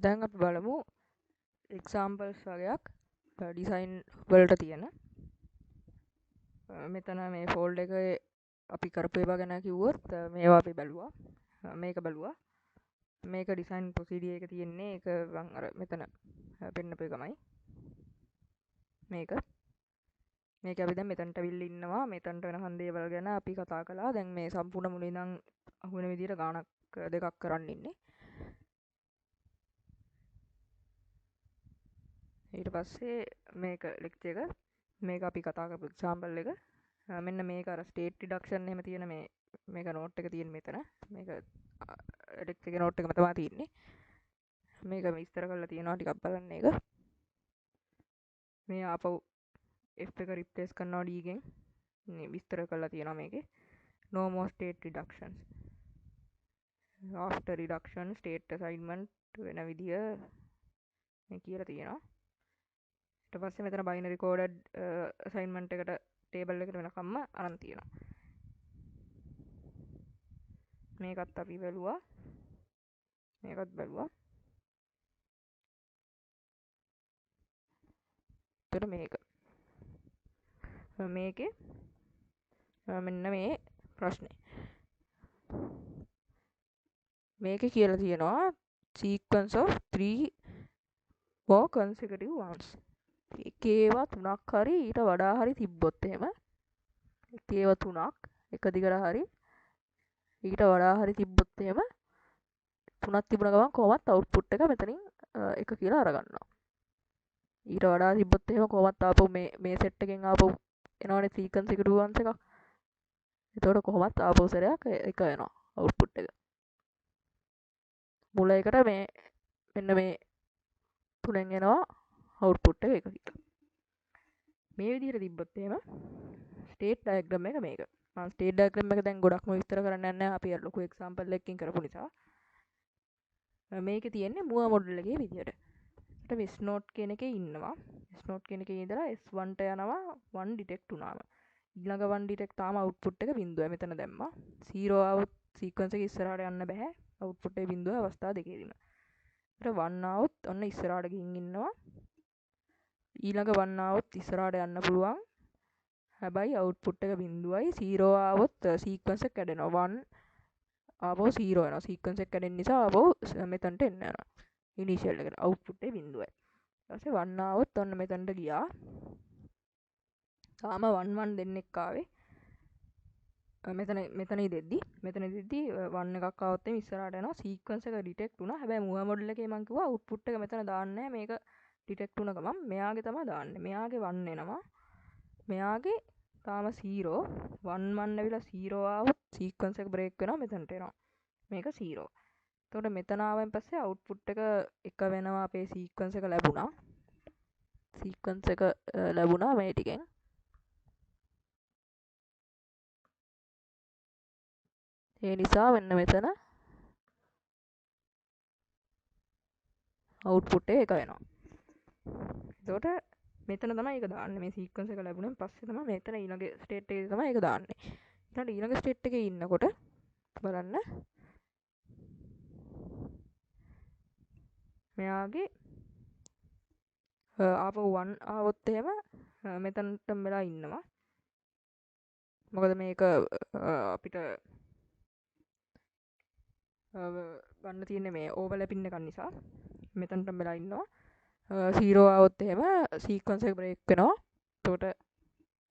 දැන් අපි බලමු එක්සාම්පල්ස් වගේක් ඩිසයින් වලට තියෙන. මෙතන මේ ෆෝල්ඩ් එකේ අපි කරපු ඒවා ගැන කිව්වොත් මේවා අපි බැලුවා. මේක බැලුවා. මේක ඩිසයින් ප්‍රොසීඩියර් එක තියෙන්නේ ඒක මම අර මෙතන පෙන්නපු එකමයි. මේක අපි දැන් මෙතනට අවිල්ලා ඉන්නවා. මෙතනට වෙනකන් දේවල් ගැන අපි කතා කළා. දැන් මේ සම්පූර්ණ මුලින් ඉඳන් අහුවෙන විදිහට ගාණක් දෙකක් කරන්න ඉන්නේ. ඊට පස්සේ මේක ලෙක්චර් එක මේක අපි කතා කරපු එක්සාම්පල් එක මෙන්න මේක අර ස්ටේට් රිඩක්ෂන් එහෙම තියෙන මේක නෝට් එක තියෙන මෙතන මේක ලෙක්චර් එකේ නෝට් එකම තමයි තියෙන්නේ මේක විස්තර කරලා තියෙනවා ටිකක් බලන්න ඒක මේ ආපහු F එක රිප්ලේස් කරනවා D එකෙන් මේ විස්තර කරලා තියෙනවා මේකේ no more state reductions after reduction state assignment වෙන විදිය මේ කියලා තියෙනවා ඊට පස්සේ මෙතන binary coded assignment එකට table එකට වෙනකම්ම අරන් තියෙනවා. මේකත් අපි බැලුවා. මේකත් බැලුවා. ඊට මේකේ මෙන්න මේ ප්‍රශ්නේ. මේකේ කියලා තියෙනවා sequence of 3 more consecutive ones. ඒකේවා තුනක් හරි ඊට වඩා හරි තිබ්බොත් එහෙම ඒකේවා තුනක් එක දිගට හරි ඊට වඩා හරි තිබ්බොත් එහෙම තුනක් තිබුණ ගමන් කොහොමත් අවුට්පුට් එක මෙතනින් එක කියලා අරගන්නවා. ඊට වඩා තිබ්බොත් එහෙම කොහොමත් ආපහු මේ සෙට් එකෙන් ආපහු එනවනේ සීක්වන්ස් එක 2 1 එකක්. එතකොට කොහොමත් ආපහු සැරයක් එක එනවා අවුට්පුට් එක. මුල එකට මෙන්න මේ තුනෙන් එනවා අවුට්පුට් එක කියලා. මේ විදිහට තිබ්බොත් එහෙම ස්ටේට් ඩයග්‍රෑම් එක මේක. මම ස්ටේට් ඩයග්‍රෑම් එක දැන් ගොඩක්ම විස්තර කරන්න යන්නේ නැහැ. අපි අර ලොකු එක්සැම්පල් එකකින් කරපු නිසා. මේකේ තියෙන්නේ මුව මොඩල් එකේ විදිහට. ඊට S node කියන එකේ ඉන්නවා. S node කියන එකේ ඉඳලා S1 ට යනවා 1 ඩිටෙක්ට් වුණාම. ඊළඟ 1 ඩිටෙක්ට් තාම අවුට්පුට් එක බිඳුවයි මෙතන දැම්මා. 0 આવොත් සීක්වන්ස් එක ඉස්සරහට යන්න බෑ. අවුට්පුට් එක බිඳුවයි අවස්ථා දෙකේදීම. ඊට 1 આવොත් ඔන්න ඉස්සරහට ගිහින් ඉන්නවා. ඊළඟ 1 આવොත් ඉස්සරහට යන්න පුළුවන්. හැබැයි අවුට්පුට් එක බිඳුවයි 0 આવොත් සීක්වන්ස් එක කැඩෙනවා 1 ආපහු 0 වෙනවා සීක්වන්ස් එක කැඩෙන නිසා ආපහු මෙතනට එන්න යනවා ඉනිෂියල් එකට අවුට්පුට් එක බිඳුවයි ඊට පස්සේ 1 આવොත් ඔන්න මෙතනට ගියා තාම 1 1 දෙන්නෙක් ආවේ මෙතනයි දෙද්දි 1 එකක් આવොත් එimhe ඉස්සරහට යනවා සීක්වන්ස් එක ඩිටෙක්ට් වුණා හැබැයි මුව මොඩල් එකේ මම කිව්වා අවුට්පුට් එක මෙතන දාන්නේ මේක ඩිටෙක්ට් වුණ ගමන් මෙයාගේ තමයි දාන්නේ මෙයාගේ 1 එනවා මෙයාගේ තාම 0 1 1 ඇවිල්ලා 0 આવොත් සීක්වන්ස් එක බ්‍රේක් වෙනවා මෙතනට එනවා මේක 0 එතකොට මෙතන ආවෙන් පස්සේ අවුට්පුට් එක වෙනවා අපේ සීක්වන්ස් එක ලැබුණා මේ ටිකෙන් ඒ නිසා මෙන්න මෙතන අවුට්පුට් එක වෙනවා එතකොට මෙතන තමයි ඒක දාන්නේ මේ සීක්වන්ස් එක ලැබුණෙන් පස්සේ තමයි මෙතන ඊළඟ ස්ටේට් එකේ තමයි ඒක දාන්නේ ඊට ඊළඟ ස්ටේට් එකේ ඉන්නකොට බලන්න මෙයාගේ ආපහු 1 આવොත් එහෙම මෙතනටම වෙලා ඉන්නවා මොකද මේක අපිට ගන්න තියෙන්නේ මේ ඕවර්ලැපින් එකක් නිසා මෙතනටම වෙලා ඉන්නවා 0 આવොත් එහෙම සීක්වන්ස් එක බ්‍රේක් වෙනවා එතකොට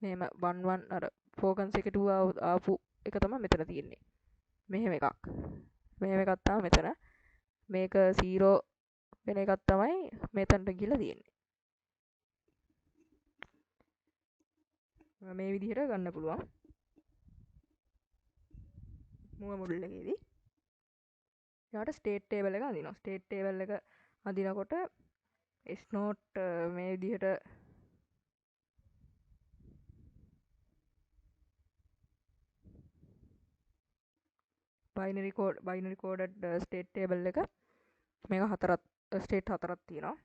මෙහෙම 1 1 අර 4 consecutive ආපු එක තමයි මෙතන තියෙන්නේ මෙහෙම එකක් තමයි මෙතන මේක 0 වෙන එකක් තමයි මෙතනට ගිහලා තියෙන්නේ මේ විදිහට ගන්න පුළුවන් මුව මොඩල් එකේදී ඊට ස්ටේට් ටේබල් එක අදිනවා ස්ටේට් ටේබල් එක අදිනකොට S node මේ විදිහට binary coded state table එක මේක හතරක් ස්ටේට් හතරක් තියෙනවා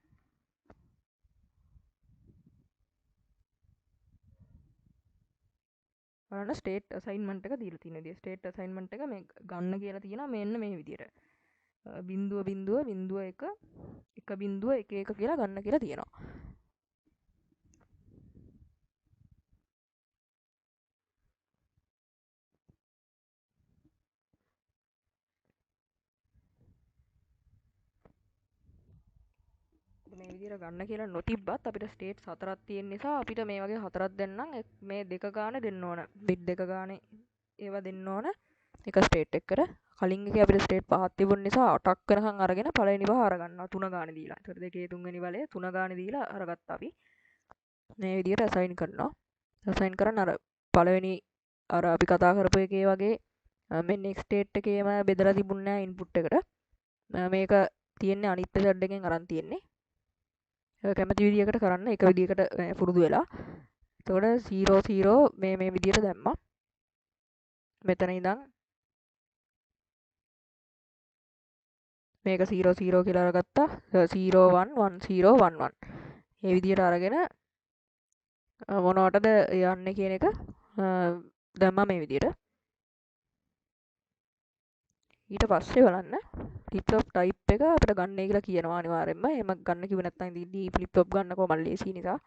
බලන්න ස්ටේට් අසයින්මන්ට් එක දීලා තියෙන විදිය ස්ටේට් අසයින්මන්ට් එක මේ ගන්න කියලා තියෙනවා මෙන්න මේ විදියට බිඳුව බිඳුව බිඳුව එක බිඳුව එක කියලා ගන්න කියලා තියෙනවා. මේ විදිහට ගන්න කියලා නොතිබ්බත් අපිට ස්ටේට්ස් 4ක් තියෙන නිසා අපිට මේ වගේ 4ක් දෙන්නම් මේ දෙක ගානේ දෙන්න ඕන. බිට් දෙක ගානේ ඒවා දෙන්න ඕන එක ස්ටේට් එකකට. කලින් එකේ අපිට ස්ටේට් 5ක් තිබුණ නිසා 8ක් වෙනකන් අරගෙන පළවෙනි පහ අරගන්නවා 3 ගානේ දීලා. ඒතර දෙකේ තුන්වෙනි බලය 3 ගානේ දීලා අරගත්තා අපි. මේ විදිහට අසයින් කරනවා. අසයින් කරන් අර පළවෙනි අර අපි කතා කරපු එකේ වගේ මේ නෙක්ස්ට් ස්ටේට් එකේම බෙදලා තිබුණ නෑ ඉන්පුට් එකට. මේක තියෙන්නේ අනිත් සෙට් එකෙන් අරන් තියෙන්නේ. කැමති විදිහකට කරන්න එක විදිහකට පුරුදු වෙලා. එතකොට 0 0 මේ විදිහට දැම්මා. මෙතන ඉඳන් මේක 0 0 කියලා අරගත්තා. 0 1 1 0 1 1. මේ විදිහට අරගෙන මොනවටද යන්නේ කියන එක දැම්මා මේ විදිහට. ඊට පස්සේ බලන්න ෆ්ලිප් ෆ්ලොප් ටයිප් එක අපිට ගන්නයි කියලා කියනවා අනිවාර්යෙන්ම. එහෙම ගන්න කිව්වේ නැත්නම් ඉතින් D ෆ්ලිප් ෆ්ලොප් ගන්න කොහොමද ලේසි නිසා.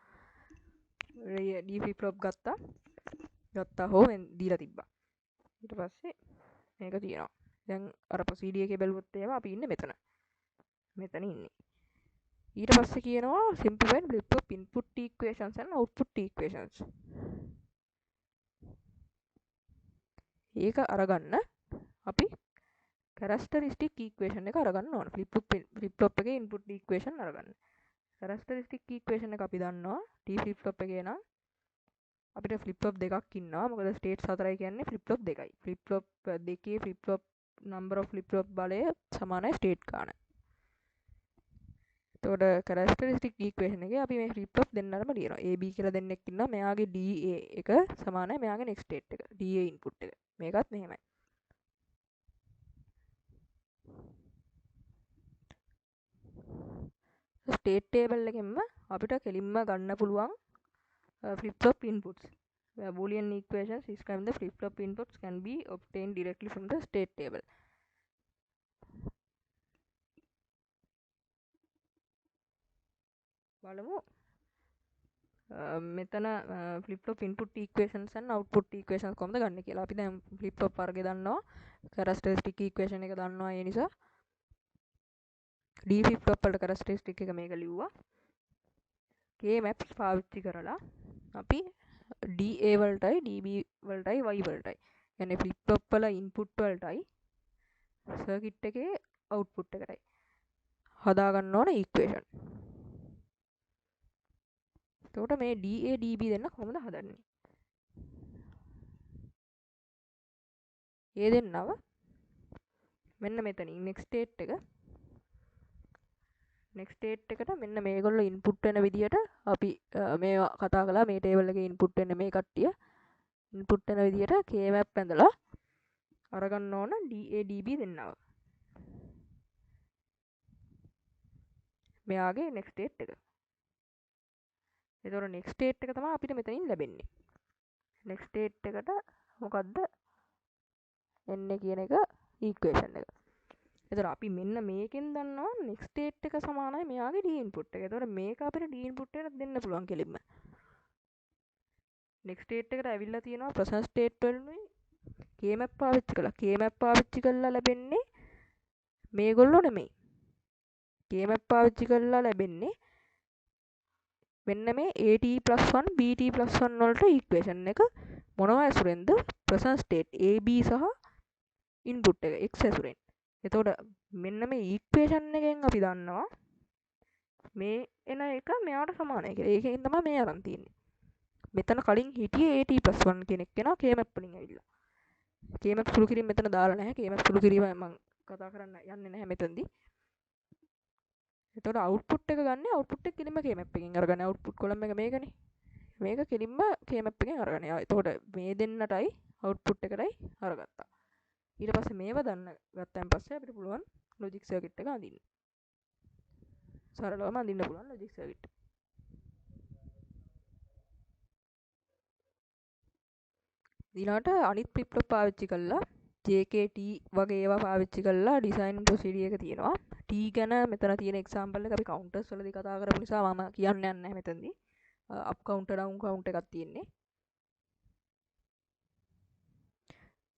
D ෆ්ලිප් ෆ්ලොප් ගත්තා හෝ දීලා තිබ්බා. ඊට පස්සේ මේක තියෙනවා. දැන් අර CD එකේ බැලුවොත් එහෙම අපි ඉන්නේ මෙතන. මෙතන ඉන්නේ. ඊට පස්සේ කියනවා simplify flip flop input equations and output equations. ඒක අරගන්න අපි characteristic equation එක අරගන්න ඕන. flip flop එකේ input equation අරගන්න. characteristic equation එක අපි දන්නවා D flip flop එකේ නම් අපිට flip flop දෙකක් ඉන්නවා. මොකද states 4යි කියන්නේ flip flop දෙකයි. flip flop දෙකේ flip flop number of flip flop බලය සමානයි state ගාන. එතකොට characteristic equation එකේ අපි මේ flip flop දෙන්නටම ලියනවා. AB කියලා දෙන්නෙක් ඉන්නවා. මෙයාගේ DA එක සමානයි මෙයාගේ next state එක. DA input එක. මේකත් මෙහෙමයි. ස්ටේට් ටේබල් එකෙන්ම අපිට කෙලින්ම ගන්න පුළුවන් flip flop inputs. Boolean equations describe the flip flop inputs can be obtained directly from the state table. බලමු මෙතන flip flop input equations and output equations කොහොමද ගන්න කියලා. අපි දැන් flip flop වර්ගය දන්නවා. characteristic equation එක දන්නවා. ඒ නිසා D flip flop වලට characteristic එක මේක ලිව්වා. K maps පාවිච්චි කරලා අපි DA වලටයි DB වලටයි Y වලටයි يعني flip flop වල input වලටයි circuit එකේ output එකටයි හදා ගන්න ඕන equation. එතකොට මේ DA DB දෙන්න කොහොමද හදන්නේ? ඒ දෙන්නව මෙන්න මෙතනින් next state එකට මෙන්න මේගොල්ලෝ input වෙන විදියට අපි මේ කතා කළා මේ table එකේ input වෙන්නේ මේ කට්ටිය input වෙන විදියට K map ඇඳලා අරගන්න ඕන DA DB දෙන්නව. මෙයාගේ next state එක. එතකොට next state එක තමයි අපිට මෙතනින් ලැබෙන්නේ. next state එකට මොකද්ද එන්නේ කියන එක equation එක. එතකොට අපි මෙන්න මේකෙන් දන්නවා next state එක සමානයි මෙයාගේ D input එක. එතකොට මේක අපිට D input එකට දෙන්න පුළුවන් කෙලින්ම. next state එකට ඇවිල්ලා තියෙනවා present state වලිනුයි K map පාවිච්චි කළා. K map පාවිච්චි කළා ලැබෙන්නේ මේගොල්ලෝ නෙමෙයි. K map පාවිච්චි කළා ලැබෙන්නේ මෙන්න මේ AT+1 BT+1 වලට equation එක මොනවා ඇසුරෙන්ද? present state AB සහ input එක x ඇසුරෙන්. එතකොට මෙන්න මේ equation එකෙන් අපි දන්නවා මේ එන එක මෙයාට සමානයි කියලා. ඒකෙන් තමයි මේ අරන් තියෙන්නේ. මෙතන කලින් හිටියේ AT+1 කෙනෙක් කෙනා K map වලින් ඇවිල්ලා. K map සුළු කිරීම මෙතන දාලා නැහැ. K map සුළු කිරීම මම කතා කරන්න යන්නේ නැහැ මෙතනදී. එතකොට output එක ගන්න output එක කෙලින්ම K map එකෙන් අරගන්න. output column එක මේකනේ. මේක කෙලින්ම K map එකෙන් අරගන්න. එතකොට මේ දෙන්නටයි output එකටයි අරගත්තා. ඊට පස්සේ මේව ගත්තන් පස්සේ අපිට පුළුවන් logic circuit එක අඳින්න. සරලවම අඳින්න පුළුවන් logic circuit. ඊළාට අනිත් flip flop පාවිච්චි කළා JKT වගේ ඒවා පාවිච්චි කරලා ඩිසයින් ප්‍රොසීඩියර් එක තියෙනවා. T ගැන මෙතන තියෙන එක්සැම්පල් එක අපි කවුන්ටර්ස් වලදී කතා කරපු නිසා මම කියන්න යන්නේ නැහැ මෙතනදී. අප් කවුන්ටර් ඩවුන් කවුන්ටර් එකක් තියෙන්නේ.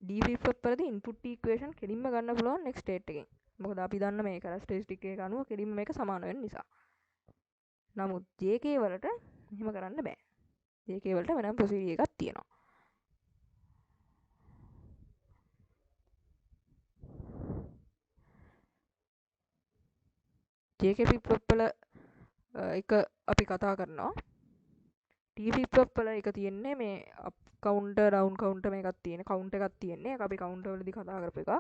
D flip flop වලදී ඉන්පුට් ඉක්වේෂන් කෙලින්ම ගන්න පුළුවන් next state එකෙන්. මොකද අපි දන්න මේ characteristic එක අනුව කෙලින්ම මේක සමාන වෙන නිසා. නමුත් JK වලට එහෙම කරන්න බෑ. JK වලට වෙනම ප්‍රොසීඩියර් එකක් තියෙනවා. JK flip flop වල එක අපි කතා කරනවා. T flip flop වල එක තියෙන්නේ මේ up counter down counter මේකක් තියෙන කවුන්ට් එකක් තියෙන්නේ. ඒක අපි කවුන්ටර් වලදී කතා කරපු එකක්.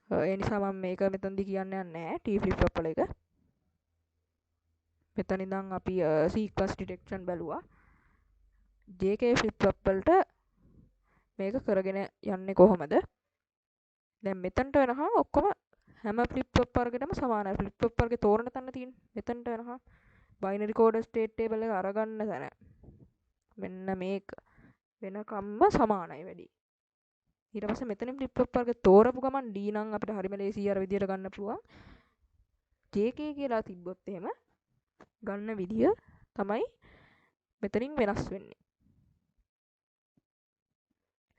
ඒ නිසා මම මේක මෙතනදී කියන්න යන්නේ නැහැ T flip flop වල එක. මෙතන ඉඳන් අපි sequence detection බැලුවා. JK flip flop වලට මේක කරගෙන යන්නේ කොහොමද? දැන් මෙතනට වෙනහම ඔක්කොම හැම flip flop වර්ගෙටම සමානයි. flip flop වර්ගේ තෝරන තැන තියෙන. මෙතනට වෙනහම binary coded state table එක අරගන්න තැන. මෙන්න මේක වෙනකම්ම සමානයි වැඩි. ඊට පස්සේ මෙතනින් flip flop වර්ගේ තෝරපු ගමන් D නම් අපිට හරිම ලේසියි අර විදියට ගන්න පුළුවන්. JK කියලා තිබ්බොත් එහෙම ගන්න විදිය තමයි මෙතනින් වෙනස් වෙන්නේ.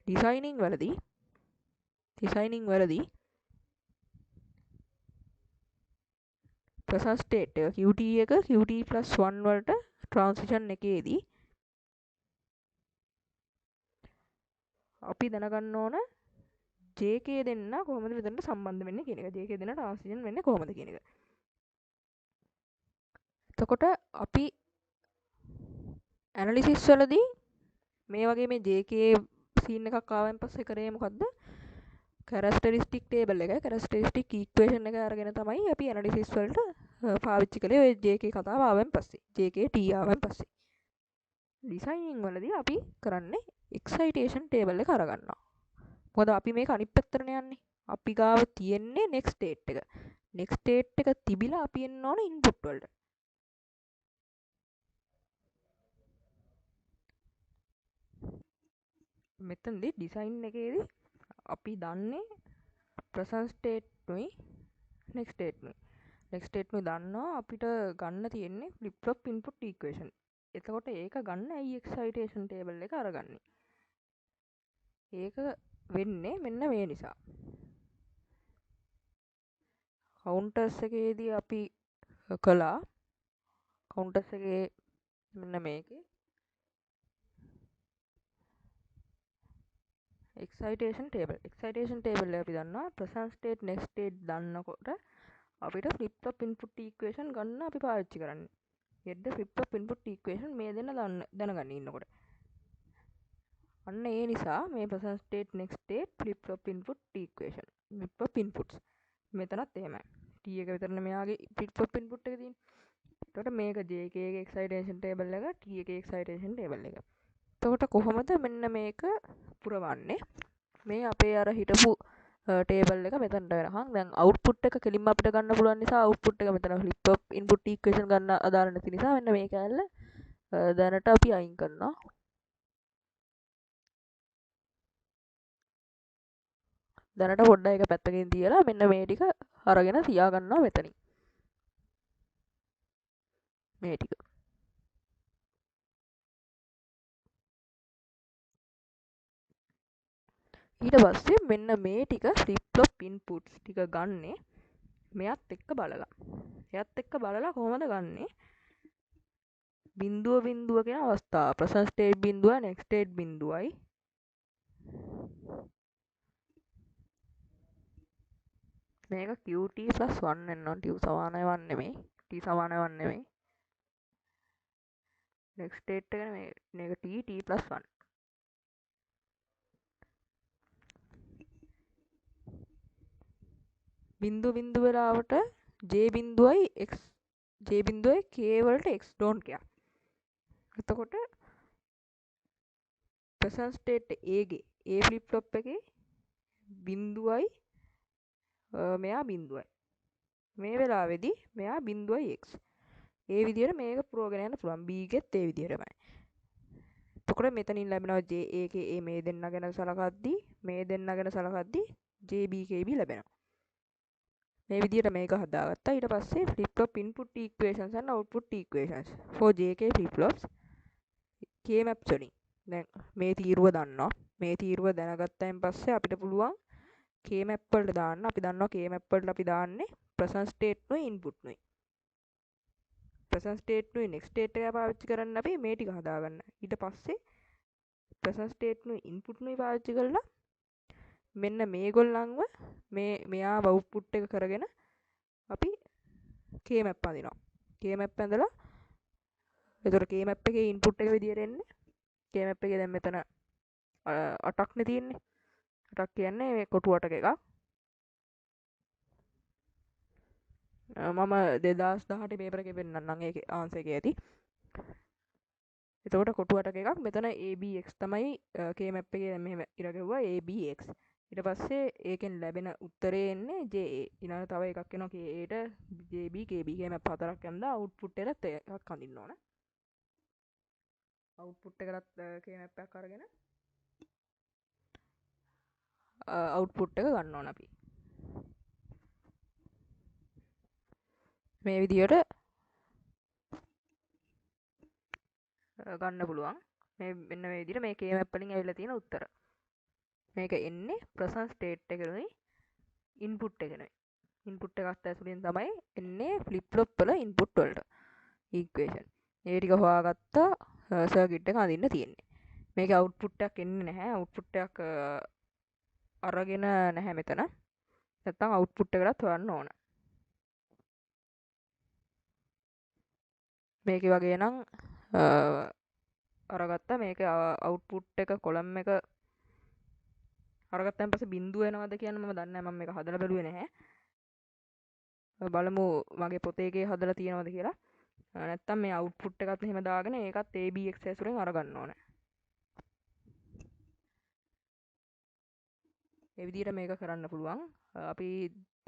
ඩිසයිනින් වලදී present state එක Qt එක Qt+1 වලට transition එකේදී අපි දැනගන්න ඕන JK දෙන්න කොහොමද මෙතනට සම්බන්ධ වෙන්නේ කියන එක. JK දෙන්න transition වෙන්නේ කොහොමද කියන එක. එතකොට අපි ඇනලිසිස් වලදී මේ වගේ මේ JK සීන් එකක් ආවෙන් පස්සේ කරේ මොකද්ද? characteristic table එක characteristic equation එක අරගෙන තමයි අපි ඇනලිසිස් වලට පාවිච්චි කළේ ඔය JK කතාව ආවෙන් පස්සේ. JKT ආවෙන් පස්සේ. ඩිසයිනින් වලදී අපි කරන්නේ excitation table එක අරගන්නවා. මොකද අපි මේක අනිත් පැත්තටනේ යන්නේ. අපි ගාව තියෙන්නේ next state එක. next state එක තිබිලා අපි එන්න ඕන input වලට. මෙතනදී ඩිසයින් එකේදී අපි දන්නේ present state නුයි next state නුයි. next state නුයි දන්නවා අපිට ගන්න තියෙන්නේ flip flop input equation. එතකොට ඒක ගන්න ඇයි excitation table එක අරගන්නේ. ඒක වෙන්නේ මෙන්න මේ නිසා. counters එකේදී අපි කළා counters එකේ මෙන්න මේකේ excitation table එක අපි දන්නවා present state next state දන්නකොට අපිට flip flop input equation ගන්න අපි පාවිච්චි කරන්නේ. get the flip flop input equation මේ දෙන්න දැනගන්න ඉන්නකොට. අන්න ඒ නිසා මේ present state next state flip flop input equation flip flop inputs මෙතනත් එහෙමයි. T එක විතරනේ මෙයාගේ flip flop input එක තියෙන්නේ. එතකොට මේක JK එකේ excitation table එක T එකේ excitation table එක. එතකොට කොහොමද මෙන්න මේක පුරවන්නේ? මේ අපේ අර හිටපු ටේබල් එක මෙතනට වෙනහන් දැන් අවුට්පුට් එක කෙලින්ම අපිට ගන්න පුළුවන් නිසා අවුට්පුට් එක මෙතන flip flop input equation ගන්න අදාළ නැති නිසා මෙන්න මේ කැලල දැනට අපි අයින් කරනවා. දැනට පොඩ්ඩක් එක පැත්තකින් තියලා මෙන්න මේ ටික අරගෙන තියාගන්නවා මෙතනින්. මේ ටික. ඊට පස්සේ මෙන්න මේ ටික flip flop inputs ටික ගන්නෙ මෙයත් එක්ක බලලා. එයත් එක්ක බලලා කොහොමද ගන්නෙ? බිඳුව කියන අවස්ථාව. present state බිඳුව next state බිඳුවයි මේක Qt+1 වෙන්න ඕන. T සමාන 1 නෙමෙයි. T සමාන 1 නෙමෙයි. next state එක මේක T+1. බිඳුව වෙලාවට J බිඳුවයි K වලට x don't care. එතකොට present state A ගේ A flip flop එකේ බිඳුවයි මෙයා බිඳුවයි. මේ වෙලාවේදී මෙයා බිඳුවයි x. ඒ විදිහට මේක පුරවගෙන යන්න පුළුවන්. B ගෙත් ඒ විදිහටමයි. එතකොට මෙතනින් ලැබෙනවා JA මේ දෙන්න ගැන සලකද්දී මේ දෙන්න ගැන සලකද්දී JBKB ලැබෙනවා. මේ විදිහට මේක හදාගත්තා. ඊට පස්සේ flip flop input equations and output equations for JK flip flops K maps වලින්. දැන් මේ තීරුව දන්නවා. මේ තීරුව දැනගත්තයින් පස්සේ අපිට පුළුවන් K map වලට දාන්න. අපි දන්නවා K map වලට අපි දාන්නේ present state නුයි input නුයි. present state නුයි next state එක පාවිච්චි කරන්න අපි මේ ටික හදාගන්න. ඊට පස්සේ present state නුයි input නුයි පාවිච්චි කරලා මෙන්න මේගොල්ලන්ව මෙයා output එක කරගෙන අපි K map අඳිනවා. K map ඇඳලා එතකොට K map එකේ input එක විදියට එන්නේ K map එකේ දැන් මෙතන 8ක් නේ තියෙන්නේ. 8ක් කියන්නේ මේ කොටු 8ක එකක්. මම 2018 පේපර් එකේ පෙන්නන්නම් ඒකේ ආන්සර් එකේ ඇති. එතකොට කොටු 8ක එකක් මෙතන ABX තමයි K map එකේ දැන් මෙහෙම ඉර ගැහුවා ABX. ඊට පස්සේ ඒකෙන් ලැබෙන උත්තරේ එන්නේ JA. ඊළඟ තව එකක් එනවා KAට JB KB K map හතරක් යනවා output එකත් එකක් අඳින්න ඕන. output එකකට K map එකක් අරගෙන output එක ගන්න ඕන අපි. මේ විදියට ගන්න පුළුවන්. මේ මෙන්න මේ විදියට මේ K map වලින් ඇවිල්ලා තියෙන උත්තර. මේක එන්නේ present state එකෙනුයි input එකෙනුයි. input එකත් ඇතුලෙන් තමයි එන්නේ flip flop වල input වලට equation. ඒ ටික හොයාගත්තා circuit එක අඳින්න තියෙන්නේ. මේකේ output එකක් එන්නේ නැහැ. output එකක් අරගෙන නැහැ මෙතන. නැත්තම් output එකටත් හොයන්න ඕන. මේකේ වගේ නම් අරගත්තා මේක output එක column එක අරගත්තන් පස්සේ බිඳුව එනවද කියන්නේ මම දන්නේ නැහැ. මම මේක හදලා බැලුවේ නැහැ. බලමු මගේ පොතේ එකේ හදලා තියෙනවද කියලා. නැත්තම් මේ output එකත් එහෙම දාගෙන ඒකත් ABX ඇසුරෙන් අරගන්න ඕනේ. ඒ විදිහට මේක කරන්න පුළුවන්. අපි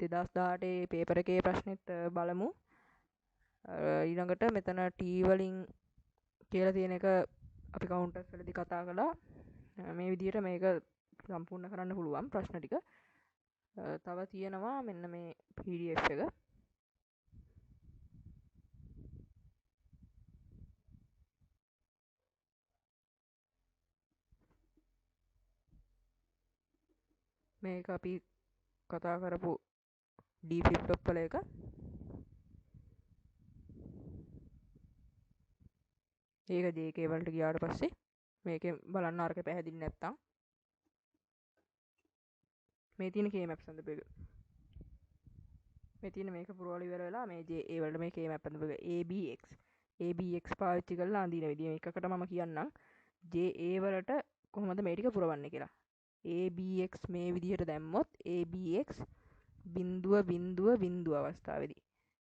2018 පේපර් එකේ ප්‍රශ්නෙත් බලමු. ඊළඟට මෙතන T වලින් කියලා තියෙන එක අපි කවුන්ටර්ස් වලදී කතා කළා. මේ විදිහට මේක සම්පූර්ණ කරන්න පුළුවන් ප්‍රශ්න ටික. තව තියෙනවා මෙන්න මේ PDF එක. මේක අපි කතා කරපු D flip flop වල එක. ඒක JK වලට ගියාට පස්සේ මේකෙන් බලන්න අරක පැහැදිලි නැත්තම් මේ තියෙන K map සඳපු එක. මේ තියෙන මේක පුරවල ඉවර වෙලා මේ JA වලට මේ K map සඳපු එක ABX. ABX පාවිච්චි කරලා අඳින විදිය මේකකට මම කියන්නම්. JA වලට කොහොමද මේ ටික පුරවන්නේ කියලා. ABX මේ විදිහට දැම්මොත් ABX බිඳුව බිඳුව බිඳුව අවස්ථාවේදී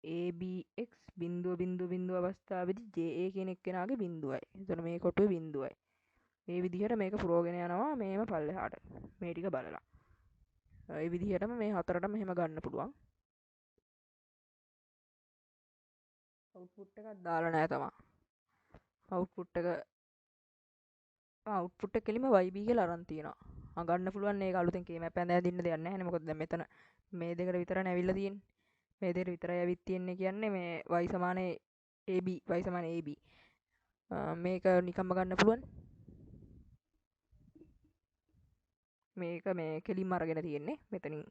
ABX බිඳුව බිඳුව බිඳුව අවස්ථාවේදී JA කියන එක්කෙනාගේ බිඳුවයි. එතකොට මේ කොටුවේ බිඳුවයි. මේ විදිහට මේක පුරවගෙන යනවා මේම පල්ලෙහාට. මේ ටික බලලා. ඒ විදිහටම මේ හතරටම මෙහෙම ගන්න පුළුවන්. output එකක් දාලා නැහැ තමයි. output එක කෙලිම YB කියලා අරන් තියෙනවා. ගන්න පුළුවන් ඒක අලුතෙන් K map ඇඳලා දින්න දෙයක් නැහැ නේ. මොකද දැන් මෙතන මේ දෙකට විතරනේ ඇවිල්ලා තියෙන්නේ. මේ දෙකට විතරයි ඇවිත් තියෙන්නේ කියන්නේ මේ y සමාන AB y සමාන AB. මේක නිකම්ම ගන්න පුළුවන්. මේක මේ කෙලින්ම අරගෙන තියෙන්නේ මෙතනින්.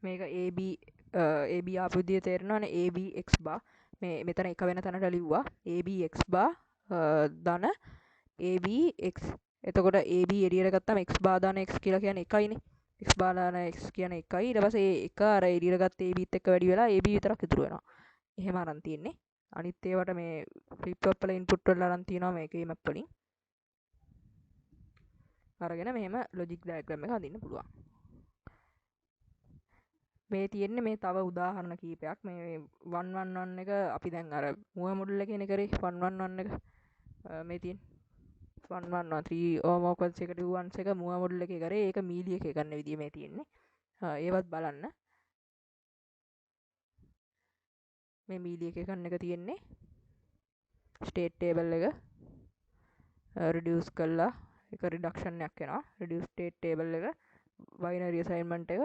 මේක AB ආපු විදිය තේරෙනවනේ AB x bar මේ මෙතන එක වෙන තැනට ලිව්වා AB x bar ධන AB x. එතකොට AB එළියට ගත්තම x bar ධන x කියලා කියන්නේ එකයිනේ. x bar ධන x කියන්නේ එකයි. ඊට පස්සේ ඒ එක අර එළියට ගත්ත ABත් එක්ක වැඩි වෙලා AB විතරක් ඉතුරු වෙනවා. එහෙම අරන් තියෙන්නේ. අනිත් ඒවට මේ flip flop වල input වල අරන් තියෙනවා මේකේ map වලින්. අරගෙන මෙහෙම logic diagram එක හදින්න පුළුවන්. මේ තියෙන්නේ මේ තව උදාහරණ කීපයක්. මේ 111 එක අපි දැන් අර මුව මොඩල් එකේනේ කරේ 111 එක. මේ තියෙන 111 3 ඕමෝකල්ස් එක 21 එක මුව මොඩල් එකේ කරේ. ඒක මීලි එකේ ගන්න විදිය මේ තියෙන්නේ. ඒවත් බලන්න. මේ මීඩිය එක ගන්න එක තියෙන්නේ ස්ටේට් ටේබල් එක රිඩියස් කල්ලා එක රිඩක්ෂන්යක් එෙනවා රිඩියස් ස්ටේට් ටේබල් එක බයිනරි අසයින්මන්ට් එක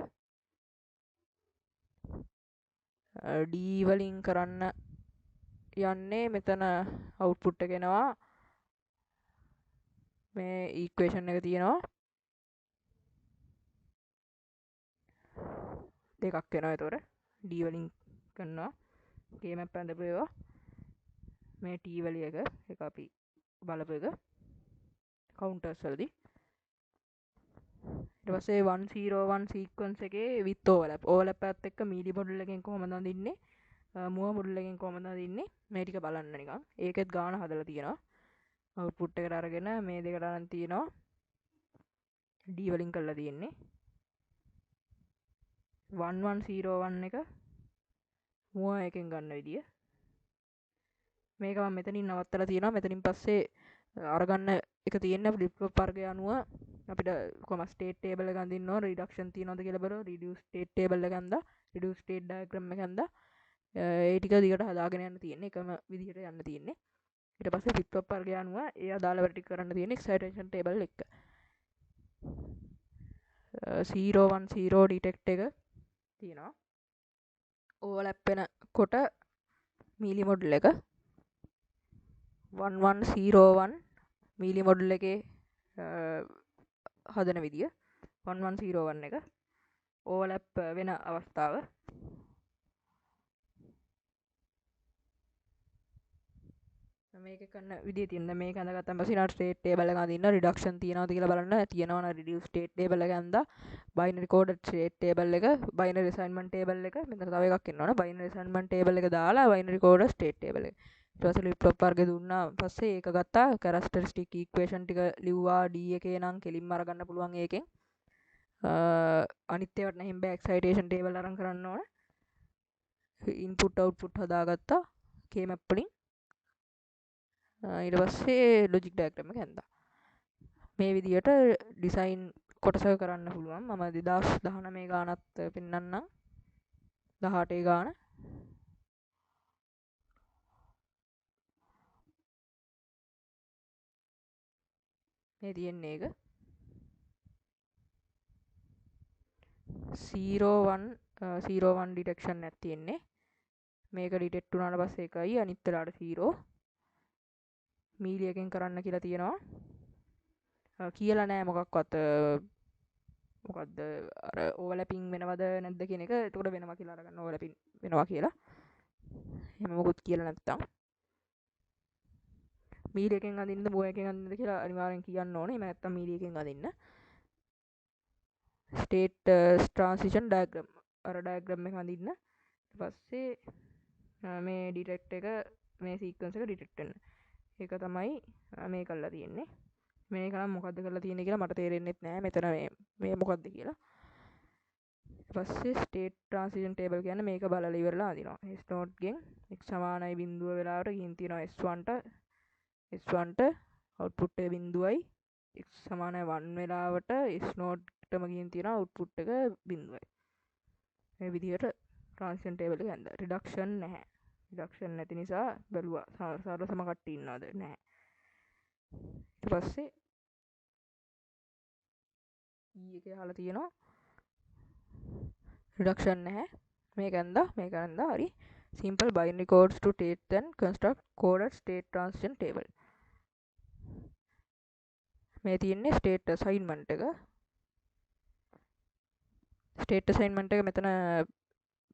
ඩීවලින් කරන්න යන්නේ මෙතන අවුට්පුට් එකෙනවා මේ ඊක්වේෂන් එක තියෙනවා දෙකක් වෙනවා එතකොට ඩීවලින් කරනවා කේමැප් ඇඳපු ඒවා මේ ටීවලිය එක අපි බලපු එක කවුන්ටර්ස් වලදී ඊට පස්සේ 101 සීක්වන්ස් එකේ විත් ඕවර්ලැප් එකත් එක්ක මීඩි මොඩල් එකෙන් කොහමද අඳින්නේ මුව මොඩල් එකෙන් කොහමද අඳින්නේ මේ ටික බලන්න නිකන් ඒකෙත් ගාන හදලා තියෙනවා අවුට්පුට් එකට අරගෙන මේ දෙකට අරන් තියෙනවා ඩී වලින් කරලා තියෙන්නේ 1101 එක මුව එකෙන් ගන්න විදිය මේක මම මෙතනින් නවත්තලා තියෙනවා මෙතනින් පස්සේ අරගන්න එක තියෙන ෆ්ලිප් ෆ්ලොප් වර්ගය අනුව අපිට කොහම ස්ටේට් ටේබල් එක අඳින්න ඕන රිඩක්ෂන් තියනවද කියලා බලලා රිඩියුස් ස්ටේට් ටේබල් එක අඳලා රිඩියුස් ස්ටේට් ඩයග්‍රෑම් එක අඳලා ඒ ටික දිගට හදාගෙන යන්න තියෙන්නේ එකම විදිහට යන්න තියෙන්නේ ඊට පස්සේ ෆ්ලිප් ෆ්ලොප් වර්ගය අනුව ඒ අදාළ වැඩ ටික කරන්න තියෙන්නේ එක්සයිටේෂන් ටේබල් එක 010 ඩිටෙක්ට් එක තියෙනවා ඕවර්ලැප් වෙනකොට මීලි මොඩල් එක 1101 මීලි මොඩල් එකේ හදන විදිය 1101 එක ඕවර්ලැප් වෙන අවස්ථාව මේක කරන විදිය තියෙන මේක අඳගත්තම පස්සේ ඊට ස්ටේට් ටේබල් එක අඳින්න රිඩක්ෂන් තියනවද කියලා බලන්න තියෙනවා නම් රිඩියුස් ස්ටේට් ටේබල් එක අඳලා බයිනරි කෝඩඩ් ස්ටේට් ටේබල් එක බයිනරි අසයින්මන්ට් ටේබල් එක මෙතන තව එකක් එන්නවනේ බයිනරි අසයින්මන්ට් ටේබල් එක දාලා බයිනරි කෝඩඩ් ස්ටේට් ටේබල් එක ඊට පස්සේ ෆ්ලිප් ෆ්ලොප් වර්ගය දුන්නා පස්සේ ඒක ගත්තා කැරක්ටරිස්ටික් ඉක්වේෂන් ටික ලිව්වා D එකේ නම් කෙලින්ම අරගන්න පුළුවන් ඒකෙන් අනිත් ඒවාට නැහිම් බෑ එක්සයිටේෂන් ටේබල් අරන් කරන්න ඕන ඉන්පුට් අවුට්පුට් හදාගත්තා K-map වලින් ඊට පස්සේ ලොජික් ඩයග්‍රෑම් එක ඇඳලා මේ විදිහට ඩිසයින් කොටසක කරන්න පුළුවන් මම 2019 ගානත් පෙන්නන්නම් 18 ගාන මේ තියෙන්නේ ඒක 01 ඩිටෙක්ෂන් එකක් තියෙන්නේ මේක ඩිටෙක්ට් වුණාට පස්සේ එකයි අනිත් වෙලාවට 0 මීලි එකෙන් කරන්න කියලා තියෙනවා කියලා නෑ මොකක්වත් මොකද්ද අර ඕවර්ලැපින් වෙනවද නැද්ද කියන එක එතකොට වෙනවා කියලා අරගන්න ඕවර්ලැපින් වෙනවා කියලා එහෙම මොකුත් කියලා නැත්තම් මීලි එකෙන් අඳින්නද මුව එකෙන් අඳින්නද කියලා අනිවාර්යෙන් කියන්න ඕනේ එහෙම නැත්තම් මීලි එකෙන් අඳින්න ස්ටේට් ට්‍රාන්සිෂන් ඩයග්‍රෑම් අර ඩයග්‍රෑම් එක අඳින්න ඊට පස්සේ මේ ඩිටෙක්ට් එක මේ සීක්වන්ස් එක ඩිටෙක්ට් වෙන්න ඒක තමයි මේ කරලා තියෙන්නේ මේක නම් මොකද්ද කරලා තියෙන්නේ කියලා මට තේරෙන්නේ නැහැ මෙතන මේ මොකද්ද කියලා ඊට පස්සේ ස්ටේට් ට්‍රාන්සිෂන් ටේබල් කියන්නේ මේක බලලා ඉවරලා අදිනවා s node ගෙන් x සමානයි බිඳුව වෙලාවට ගිහින් තියෙනවා s1ට අවුට්පුට් එක බිඳුවයි x සමානයි 1 වෙලාවට s node ටම ගිහින් තියෙනවා අවුට්පුට් එක බිඳුවයි මේ විදිහට ට්‍රාන්සිෂන් ටේබල් එක ඇඳලා රිඩක්ෂන් නැහැ රිඩක්ෂන් නැති නිසා බැලුවා සරල සම කට්ටිය ඉන්නවද නැහැ ඊට පස්සේ E එකේ අහලා තියෙනවා රිඩක්ෂන් නැහැ මේක ඇඳලා හරි simple binary codes to state then construct coded state transition table මේ තියෙන්නේ state assignment එක state assignment එක මෙතන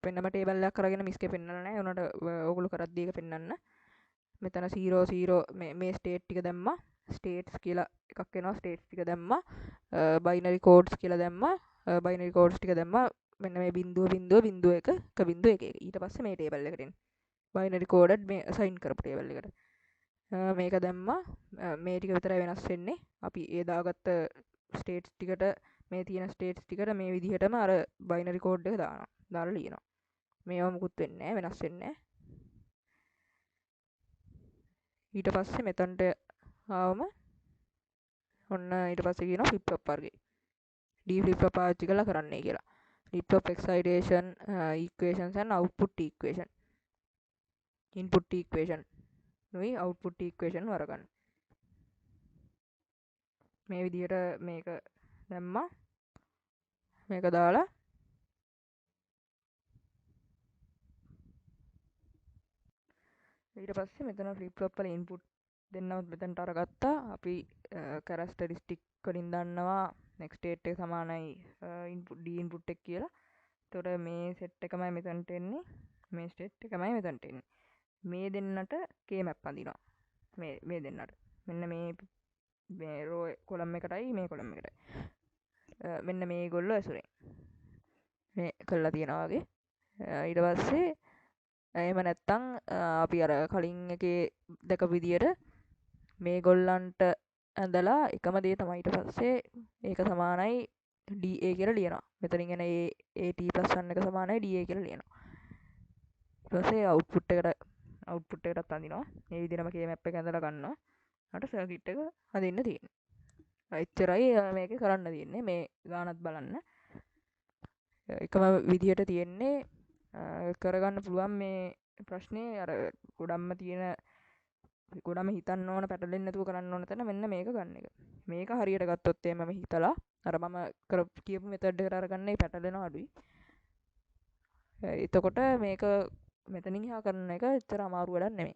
පෙන්නම ටේබල් එකක් අරගෙන මිස්කේ පෙන්නලා නැහැ උනට ඕගොල්ලෝ කරද්දී ඒක පෙන්නන්න මෙතන 00 මේ ස්ටේට් ටික දැම්මා ස්ටේට්ස් කියලා එකක් එනවා ස්ටේට්ස් ටික දැම්මා බයිනරි කෝඩ්ස් කියලා දැම්මා බයිනරි කෝඩ්ස් ටික දැම්මා මෙන්න මේ බිඳුව 1 ඊට පස්සේ මේ ටේබල් එකට එන්න බයිනරි කෝඩඩ් මේ අසයින් කරපු ටේබල් එකට මේක දැම්මා මේ ටික විතරයි වෙනස් වෙන්නේ අපි ඒ දාගත්ත ස්ටේට්ස් ටිකට මේ තියෙන ස්ටේට්ස් ටිකට මේ විදිහටම අර බයිනරි කෝඩ් එක දාලා ලියනවා මේවා මුකුත් වෙන්නේ නැහැ වෙනස් වෙන්නේ නැහැ ඊට පස්සේ මෙතනට ආවම ඔන්න ඊට පස්සේ කියනවා flip flop වර්ගේ D flip flop පාවිච්චි කරලා කරන්නයි කියලා flip flop excitation equations and output equation input equation නුයි අවුට්පුට් ඉක්වේෂන් වරගන්න. මේ විදිහට මේක දැම්මා. මේක දාලා ඊට පස්සේ මෙතන ෆ්ලිප් ෆ්ලොප් වල ඉන්පුට් දෙන්නවත් මෙතනට අරගත්තා. අපි කැරක්ටරිස්ටික් වලින් දන්නවා නෙක්ස්ට් ස්ටේට් එක සමානයි ඉන්පුට් d ඉන්පුට් එක කියලා. එතකොට මේ සෙට් එකමයි මෙතනට එන්නේ. මේ ස්ටේට් එකමයි මෙතනට එන්නේ. මේ දෙන්නට k මැප් අඳිනවා. මේ දෙන්නට. මෙන්න මේ රෝ කොලම් එකටයි මේ කොලම් එකටයි. මෙන්න මේගොල්ලෝ ඇසුරෙන් මේ කළා තියනවා වගේ. ඊට පස්සේ එහෙම නැත්තම් අපි අර කලින් එකේ දැකපු විදියට මේගොල්ලන්ට ඇඳලා එකම දේ තමයි ඊට පස්සේ ඒක සමානයි DA කියලා ලියනවා. මෙතනින් එන AT+1 එක සමානයි DA කියලා ලියනවා. ඊට පස්සේ අවුට්පුට් එකටත් අඳිනවා. මේ විදිහටම K map එක ඇඳලා ගන්නවා. ඊට සර්කිට් එක හදින්න තියෙනවා. එච්චරයි මේකේ කරන්න තියෙන්නේ. මේ ගානත් බලන්න. එකම විදිහට තියෙන්නේ කරගන්න පුළුවන් මේ ප්‍රශ්නේ අර ගොඩම හිතන්න ඕන පැටලෙන්නේ නැතුව කරන්න ඕන තැන මෙන්න මේක ගන්න එක. මේක හරියට ගත්තොත් එමම හිතලා අර මම කියපු මෙතඩ් එකට අරගන්නේ පැටලෙන අඩුයි. එතකොට මේක මෙතනින් එහා කරන එක එච්චර අමාරු වැඩක් නෙමෙයි.